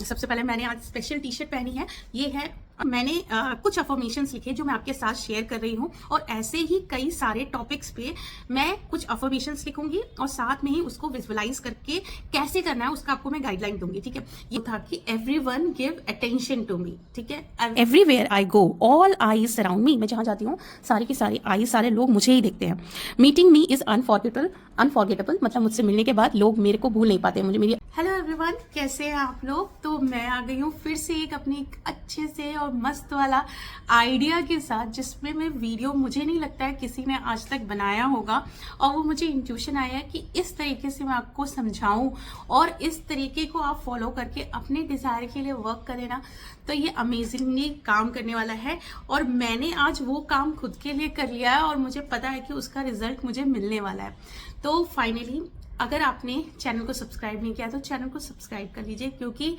सबसे पहले मैंने आज स्पेशल टी शर्ट पहनी है। ये है मैंने कुछ अफर्मेशंस लिखे जो मैं आपके साथ शेयर कर रही हूँ, और ऐसे ही कई सारे टॉपिक्स पे मैं कुछ अफर्मेशंस लिखूंगी और साथ में ही उसको विजुअलाइज करके कैसे करना है उसका आपको मैं गाइडलाइन दूंगी। ठीक है, ये था कि everyone give attention to me. ठीक है, everywhere I go all eyes surround me. मैं जहां जाती हूँ सारी की सारी आई, सारे लोग मुझे ही देखते हैं। मीटिंग मी इज अनफॉरगेटेबल, मतलब मुझसे मिलने के बाद लोग मेरे को भूल नहीं पाते मुझे मेरी। हेलो एवरीवन, कैसे हैं आप लोग? तो मैं आ गई हूँ फिर से एक अपनी अच्छे से और मस्त वाला आइडिया के साथ, जिसमें मैं वीडियो मुझे नहीं लगता है किसी ने आज तक बनाया होगा, और वो मुझे इंट्यूशन आया है कि इस तरीके से मैं आपको समझाऊं और इस तरीके को आप फॉलो करके अपने डिजायर के लिए वर्क करें ना, तो ये अमेजिंगली काम करने वाला है। और मैंने आज वो काम खुद के लिए कर लिया है और मुझे पता है कि उसका रिजल्ट मुझे मिलने वाला है। तो फाइनली अगर आपने चैनल को सब्सक्राइब नहीं किया तो चैनल को सब्सक्राइब कर लीजिए, क्योंकि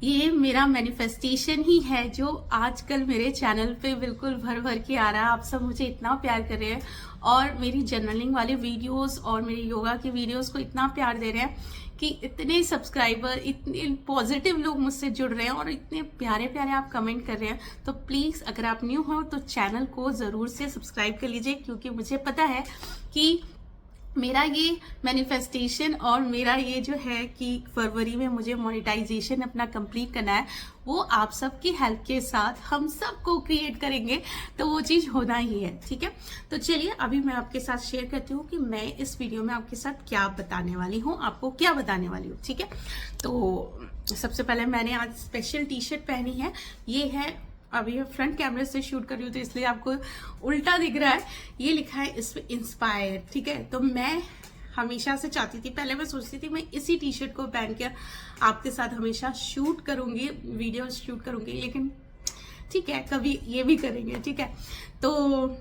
ये मेरा मैनिफेस्टेशन ही है जो आजकल मेरे चैनल पे बिल्कुल भर भर के आ रहा है। आप सब मुझे इतना प्यार कर रहे हैं और मेरी जर्नलिंग वाले वीडियोस और मेरी योगा की वीडियोस को इतना प्यार दे रहे हैं कि इतने सब्सक्राइबर, इतने पॉजिटिव लोग मुझसे जुड़ रहे हैं और इतने प्यारे प्यारे आप कमेंट कर रहे हैं। तो प्लीज़ अगर आप न्यू हो तो चैनल को ज़रूर से सब्सक्राइब कर लीजिए, क्योंकि मुझे पता है कि मेरा ये मैनिफेस्टेशन और मेरा ये जो है कि फरवरी में मुझे मोनेटाइजेशन अपना कंप्लीट करना है, वो आप सबकी हेल्प के साथ हम सबको क्रिएट करेंगे, तो वो चीज़ होना ही है। ठीक है, तो चलिए अभी मैं आपके साथ शेयर करती हूँ कि मैं इस वीडियो में आपके साथ क्या बताने वाली हूँ, आपको क्या बताने वाली हूँ। ठीक है, तो सबसे पहले मैंने आज स्पेशल टी शर्ट पहनी है। ये है, अभी मैं फ्रंट कैमरे से शूट कर रही हूँ तो इसलिए आपको उल्टा दिख रहा है। ये लिखा है इस पे इंस्पायर। ठीक है, तो मैं हमेशा से चाहती थी, पहले मैं सोचती थी मैं इसी टी शर्ट को पहन के आपके साथ हमेशा शूट करूंगी, वीडियो शूट करूंगी, लेकिन ठीक है कभी ये भी करेंगे। ठीक है, तो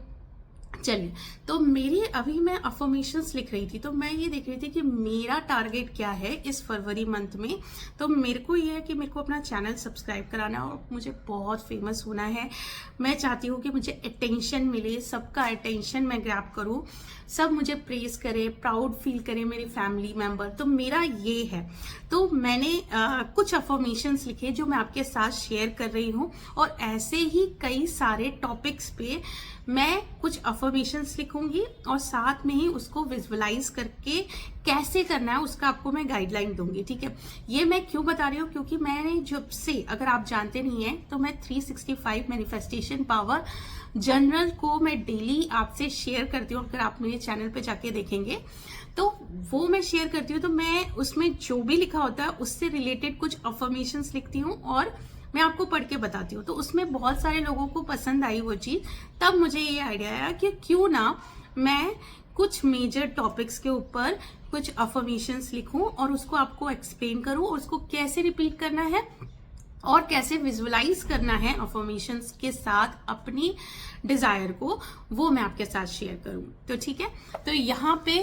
चलिए, तो मेरी अभी मैं अफर्मेशंस लिख रही थी, तो मैं ये देख रही थी कि मेरा टारगेट क्या है इस फरवरी मंथ में। तो मेरे को ये है कि मेरे को अपना चैनल सब्सक्राइब कराना है और मुझे बहुत फेमस होना है। मैं चाहती हूँ कि मुझे अटेंशन मिले, सबका अटेंशन मैं ग्रैब करूँ, सब मुझे प्रेज करे, प्राउड फील करे मेरे फैमिली मेंबर। तो मेरा ये है, तो मैंने कुछ अफर्मेशंस लिखे जो मैं आपके साथ शेयर कर रही हूँ, और ऐसे ही कई सारे टॉपिक्स पे मैं कुछ अफर्मेशंस लिखूंगी और साथ में ही उसको विजुअलाइज करके कैसे करना है उसका आपको मैं गाइडलाइन दूंगी। ठीक है, ये मैं क्यों बता रही हूँ, क्योंकि मैंने जब से, अगर आप जानते नहीं हैं तो मैं 365 मैनिफेस्टेशन पावर जनरल को मैं डेली आपसे शेयर करती हूँ। अगर आप मेरे चैनल पे जाके देखेंगे तो वो मैं शेयर करती हूँ, तो मैं उसमें जो भी लिखा होता है उससे रिलेटेड कुछ अफर्मेशंस लिखती हूँ और मैं आपको पढ़ के बताती हूँ। तो उसमें बहुत सारे लोगों को पसंद आई वो चीज, तब मुझे ये आइडिया आया कि क्यों ना मैं कुछ मेजर टॉपिक्स के ऊपर कुछ अफर्मेशंस लिखूं और उसको आपको एक्सप्लेन करूं और उसको कैसे रिपीट करना है और कैसे विजुअलाइज करना है अफर्मेशंस के साथ अपनी डिजायर को, वो मैं आपके साथ शेयर करूं। तो ठीक है, तो यहाँ पे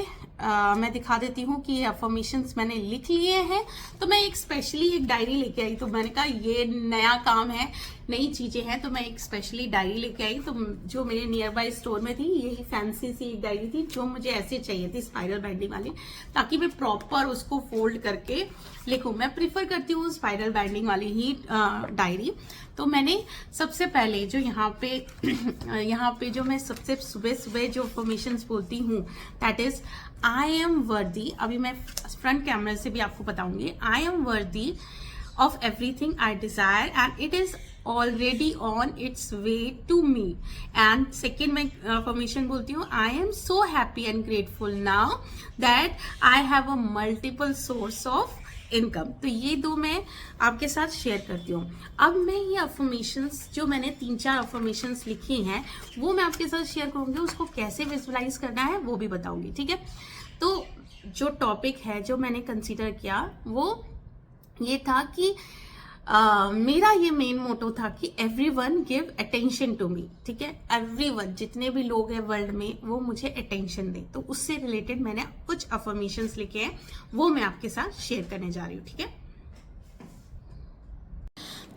मैं दिखा देती हूँ कि अफर्मेशंस मैंने लिख लिए हैं। तो मैं एक स्पेशली एक डायरी लेके आई, तो मैंने कहा ये नया काम है, नई चीजें हैं, तो मैं एक स्पेशली डायरी लेके आई। तो जो मेरे नियर बाय स्टोर में थी, यही फैंसी सी एक डायरी थी जो मुझे ऐसे चाहिए थी, स्पाइरल बाइंडिंग वाली, ताकि मैं प्रॉपर उसको फोल्ड करके लिखूं। मैं प्रिफर करती हूँ स्पाइरल बाइंडिंग वाली ही डायरी। तो मैंने सबसे पहले जो यहाँ पे जो मैं सबसे सुबह सुबह जो अफर्मेशंस बोलती हूँ, दैट इज आई एम वर्दी। अभी मैं फ्रंट कैमरा से भी आपको बताऊंगी। आई एम वर्दी of everything I desire and it is already on its way to me. And second मैं affirmation बोलती हूँ, I am so happy and grateful now that I have a multiple source of income. तो ये दो मैं आपके साथ share करती हूँ। अब मैं ये अफर्मेशंस जो मैंने 3-4 अफर्मेशंस लिखी हैं वो मैं आपके साथ शेयर करूंगी, उसको कैसे विजुअलाइज करना है वो भी बताऊंगी। ठीक है, तो जो टॉपिक है जो मैंने कंसीडर किया वो ये था कि मेरा ये मेन मोटो था कि everyone give attention to me. ठीक है, एवरीवन, जितने भी लोग हैं वर्ल्ड में, वो मुझे अटेंशन दें। तो उससे रिलेटेड मैंने कुछ अफर्मेशंस लिखे हैं, वो मैं आपके साथ शेयर करने जा रही हूँ। ठीक है,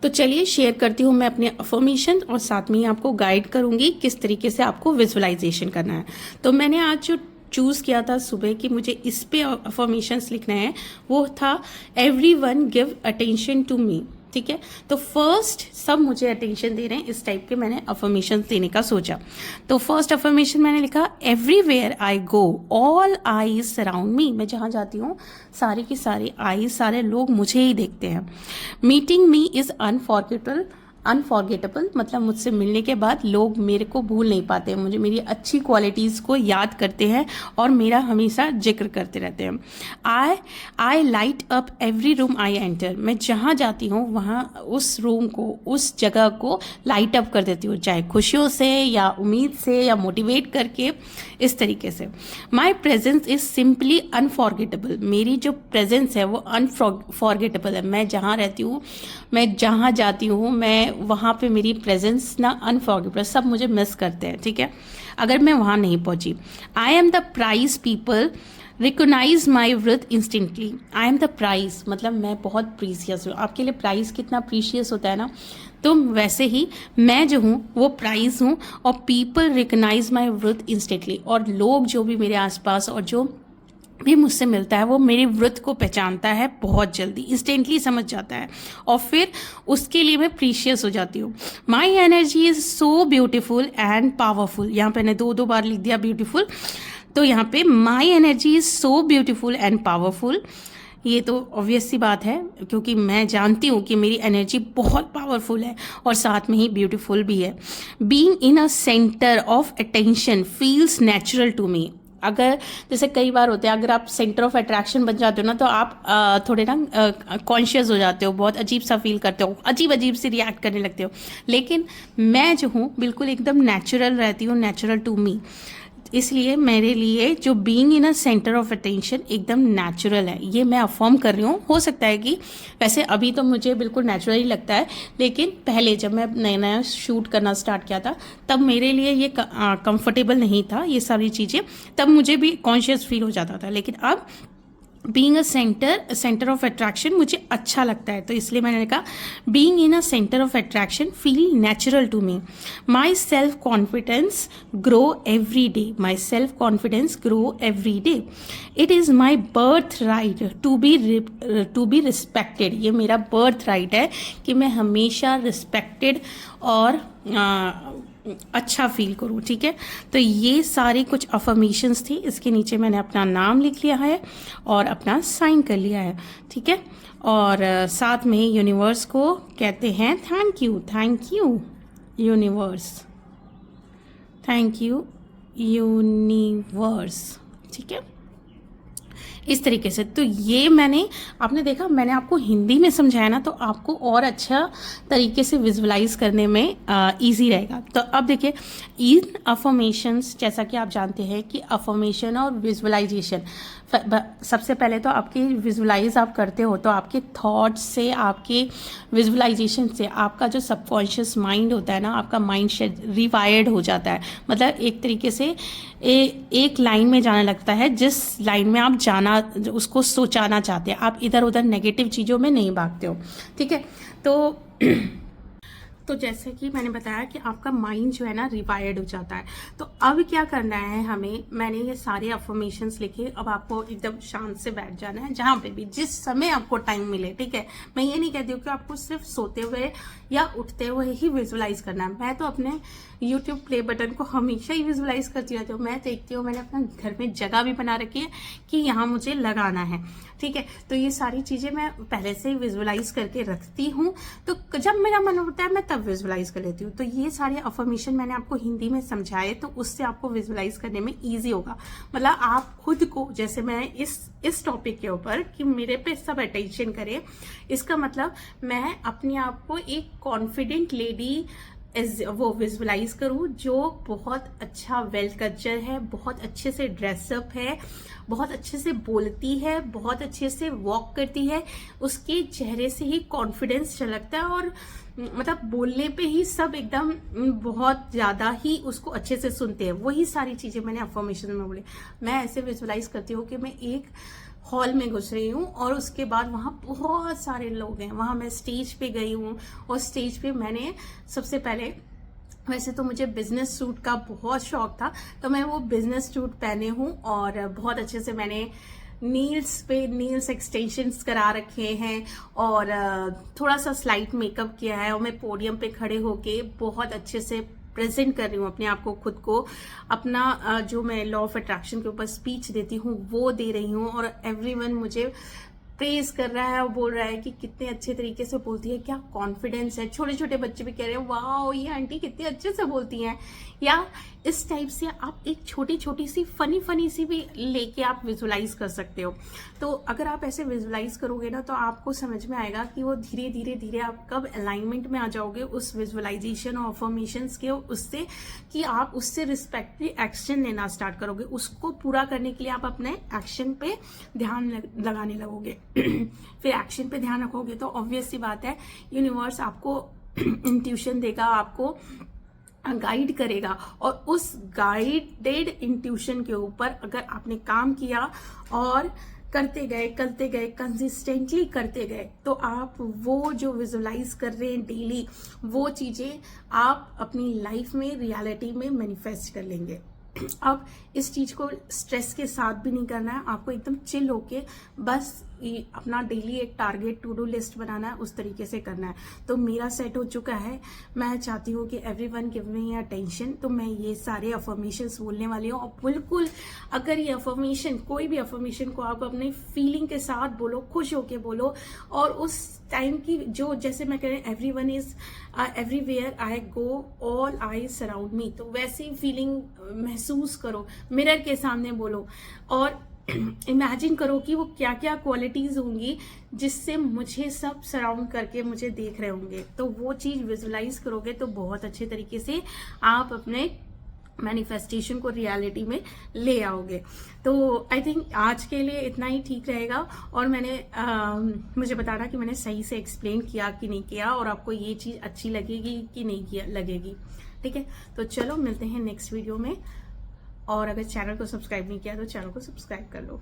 तो चलिए शेयर करती हूँ मैं अपने अफर्मेशन और साथ में ही आपको गाइड करूंगी किस तरीके से आपको विजुअलाइजेशन करना है। तो मैंने आज जो चूज़ किया था सुबह कि मुझे इस पे अफर्मेशंस लिखना है, वो था everyone give attention to me. ठीक है, तो फर्स्ट सब मुझे अटेंशन दे रहे हैं, इस टाइप के मैंने अफर्मेशन देने का सोचा। तो फर्स्ट अफर्मेशन मैंने लिखा everywhere I go all eyes surround me. मैं जहाँ जाती हूँ सारी की सारी आईज, सारे लोग मुझे ही देखते हैं। मीटिंग मी इज़ अनफॉरगेटेबल मतलब मुझसे मिलने के बाद लोग मेरे को भूल नहीं पाते, मुझे मेरी अच्छी क्वालिटीज़ को याद करते हैं और मेरा हमेशा जिक्र करते रहते हैं। I light up every room I enter. मैं जहाँ जाती हूँ वहाँ उस रूम को, उस जगह को लाइट अप कर देती हूँ, चाहे खुशियों से या उम्मीद से या मोटिवेट करके, इस तरीके से। माई प्रेजेंस इज़ सिंपली अनफॉरगेटेबल। मेरी जो प्रेजेंस है वो अनफॉरगेटेबल है। मैं जहाँ रहती हूँ, मैं जहाँ जाती हूँ, मैं वहाँ पे मेरी प्रेजेंस ना अनफॉरगेटेबल, सब मुझे मिस करते हैं। ठीक है, अगर मैं वहाँ नहीं पहुँची। I am the prize people recognize my worth instantly. I am the prize मतलब मैं बहुत प्रीशियस हूँ। आपके लिए प्राइस कितना प्रीशियस होता है ना, तो वैसे ही मैं जो हूँ वो प्राइज हूँ। और people recognize my worth instantly, और लोग जो भी मेरे आसपास और जो भी मुझसे मिलता है वो मेरी वर्थ को पहचानता है बहुत जल्दी, इंस्टेंटली समझ जाता है, और फिर उसके लिए मैं प्रीशियस हो जाती हूँ। My energy is so beautiful and powerful. यहाँ पे मैंने दो बार लिख दिया ब्यूटिफुल, तो यहाँ पे my energy is so beautiful and powerful. ये तो ऑब्वियस सी बात है, क्योंकि मैं जानती हूँ कि मेरी एनर्जी बहुत पावरफुल है और साथ में ही ब्यूटीफुल भी है। Being in a centre of attention feels natural to me. अगर जैसे कई बार होते हैं, अगर आप सेंटर ऑफ अट्रैक्शन बन जाते हो ना, तो आप थोड़े ना कॉन्शियस हो जाते हो, बहुत अजीब सा फील करते हो, अजीब अजीब से रिएक्ट करने लगते हो। लेकिन मैं जो हूँ बिल्कुल एकदम नेचुरल रहती हूँ, नेचुरल टू मी। इसलिए मेरे लिए जो being in a centre of attention एकदम नेचुरल है, ये मैं अफर्म कर रही हूँ। हो सकता है कि वैसे अभी तो मुझे बिल्कुल नेचुरल ही लगता है, लेकिन पहले जब मैं नया नया शूट करना स्टार्ट किया था तब मेरे लिए ये कंफर्टेबल नहीं था, ये सारी चीज़ें, तब मुझे भी कॉन्शियस फील हो जाता था। लेकिन अब being a centre of attraction मुझे अच्छा लगता है, तो इसलिए मैंने कहा being in a centre of attraction feel natural to me. My self confidence grow every day. My self confidence grow every day. It is my birth right to be respected. ये मेरा बर्थ राइट है कि मैं हमेशा respected और अच्छा feel करूँ। ठीक है, तो ये सारी कुछ अफर्मेशंस थी। इसके नीचे मैंने अपना नाम लिख लिया है और अपना साइन कर लिया है। ठीक है, और साथ में यूनिवर्स को कहते हैं thank you universe, thank you universe. ठीक है, इस तरीके से। तो ये आपने देखा, मैंने आपको हिंदी में समझाया ना, तो आपको और अच्छा तरीके से विजुअलाइज करने में इजी रहेगा। तो अब देखिए, इन अफर्मेशंस, जैसा कि आप जानते हैं कि अफर्मेशन और विजुअलाइजेशन, सबसे पहले तो आपकी विजुअलाइज आप करते हो तो आपके थॉट्स से, आपके विजुअलाइजेशन से आपका जो सबकॉन्शियस माइंड होता है ना, आपका माइंड रिवायर्ड हो जाता है। मतलब एक तरीके से एक लाइन में जाने लगता है, जिस लाइन में आप जाना, उसको सोचाना चाहते हैं। आप इधर उधर नेगेटिव चीज़ों में नहीं भागते हो। ठीक है, तो जैसे कि मैंने बताया कि आपका माइंड जो है ना रिवायर्ड हो जाता है। तो अब क्या करना है हमें, मैंने ये सारे अफर्मेशंस लिखे। अब आपको एकदम शांत से बैठ जाना है, जहाँ पे भी जिस समय आपको टाइम मिले। ठीक है, मैं ये नहीं कहती हूँ कि आपको सिर्फ सोते हुए या उठते हुए ही विजुअलाइज करना है। मैं तो अपने YouTube प्ले बटन को हमेशा ही विजुअलाइज करती रहती हूँ। मैं देखती हूँ, मैंने अपना घर में जगह भी बना रखी है कि यहाँ मुझे लगाना है। ठीक है, तो ये सारी चीज़ें मैं पहले से ही विजुअलाइज करके रखती हूँ, तो जब मेरा मन होता है मैं तब विजुअलाइज कर लेती हूँ। तो ये सारे अफर्मेशन मैंने आपको हिंदी में समझाए, तो उससे आपको विजुअलाइज करने में ईजी होगा। मतलब आप खुद को, जैसे मैं इस टॉपिक के ऊपर कि मेरे पे सब अटेंशन करे, इसका मतलब मैं अपने आप को एक कॉन्फिडेंट लेडी वो विजुअलाइज करूँ, जो बहुत अच्छा वेल कल्चर है, बहुत अच्छे से ड्रेसअप है, बहुत अच्छे से बोलती है, बहुत अच्छे से वॉक करती है, उसके चेहरे से ही कॉन्फिडेंस झलकता है, और मतलब बोलने पे ही सब एकदम बहुत ज़्यादा ही उसको अच्छे से सुनते हैं। वही सारी चीज़ें मैंने अफर्मेशन में बोली। मैं ऐसे विजुअलाइज करती हूँ कि मैं एक हॉल में घुस रही हूँ और उसके बाद वहाँ बहुत सारे लोग हैं। वहाँ मैं स्टेज पे गई हूँ और स्टेज पे मैंने सबसे पहले वैसे तो मुझे बिजनेस सूट का बहुत शौक था, तो मैं वो बिजनेस सूट पहने हूँ और बहुत अच्छे से मैंने नील्स पे नील्स एक्सटेंशंस करा रखे हैं और थोड़ा सा स्लाइट मेकअप किया है और मैं पोडियम पे खड़े होके बहुत अच्छे से प्रेजेंट कर रही हूँ अपने आप को, खुद को, अपना जो मैं लॉ ऑफ अट्रैक्शन के ऊपर स्पीच देती हूँ वो दे रही हूँ और एवरीवन मुझे प्रेज कर रहा है और बोल रहा है कि कितने अच्छे तरीके से बोलती है, क्या कॉन्फिडेंस है। छोटे छोटे बच्चे भी कह रहे हैं वाह ये आंटी कितने अच्छे से बोलती हैं। या इस टाइप से आप एक छोटी छोटी सी फनी सी भी लेके आप विजुलाइज कर सकते हो। तो अगर आप ऐसे विजुलाइज करोगे ना तो आपको समझ में आएगा कि वो धीरे धीरे धीरे आप कब अलाइनमेंट में आ जाओगे उस विजुअलाइजेशन और अफर्मेशंस के, उससे कि आप उससे रिस्पेक्टली एक्शन लेना स्टार्ट करोगे। उसको पूरा करने के लिए आप अपने एक्शन पे ध्यान लगाने लगोगे। फिर एक्शन पे ध्यान रखोगे तो ऑब्वियस सी बात है यूनिवर्स आपको इंट्यूशन देगा, आपको गाइड करेगा और उस गाइडेड इंट्यूशन के ऊपर अगर आपने काम किया और करते गए कंसिस्टेंटली करते गए तो आप वो जो विजुलाइज कर रहे हैं डेली वो चीजें आप अपनी लाइफ में रियलिटी में मैनिफेस्ट कर लेंगे। अब इस चीज को स्ट्रेस के साथ भी नहीं करना है, आपको एकदम चिल होके बस अपना डेली एक टारगेट टू डू लिस्ट बनाना है, उस तरीके से करना है। तो मेरा सेट हो चुका है, मैं चाहती हूँ कि एवरीवन गिव मी अटेंशन। तो मैं ये सारे अफर्मेशंस बोलने वाली हूँ और बिल्कुल अगर ये अफर्मेशन, कोई भी अफर्मेशन को आप अपने फीलिंग के साथ बोलो, खुश होके बोलो और उस टाइम की जो, जैसे मैं कह रही हूँ everyone is everywhere I go all eyes surround me, तो वैसी फीलिंग महसूस करो, मिरर के सामने बोलो और इमेजिन करो कि वो क्या क्या क्वालिटीज होंगी जिससे मुझे सब सराउंड करके मुझे देख रहे होंगे। तो वो चीज विजुलाइज करोगे तो बहुत अच्छे तरीके से आप अपने मैनिफेस्टेशन को रियलिटी में ले आओगे। तो आई थिंक आज के लिए इतना ही ठीक रहेगा और मैंने मुझे बताना कि मैंने सही से एक्सप्लेन किया कि नहीं किया और आपको ये चीज अच्छी लगेगी कि नहीं किया लगेगी। ठीक है, तो चलो मिलते हैं नेक्स्ट वीडियो में और अगर चैनल को सब्सक्राइब नहीं किया तो चैनल को सब्सक्राइब कर लो।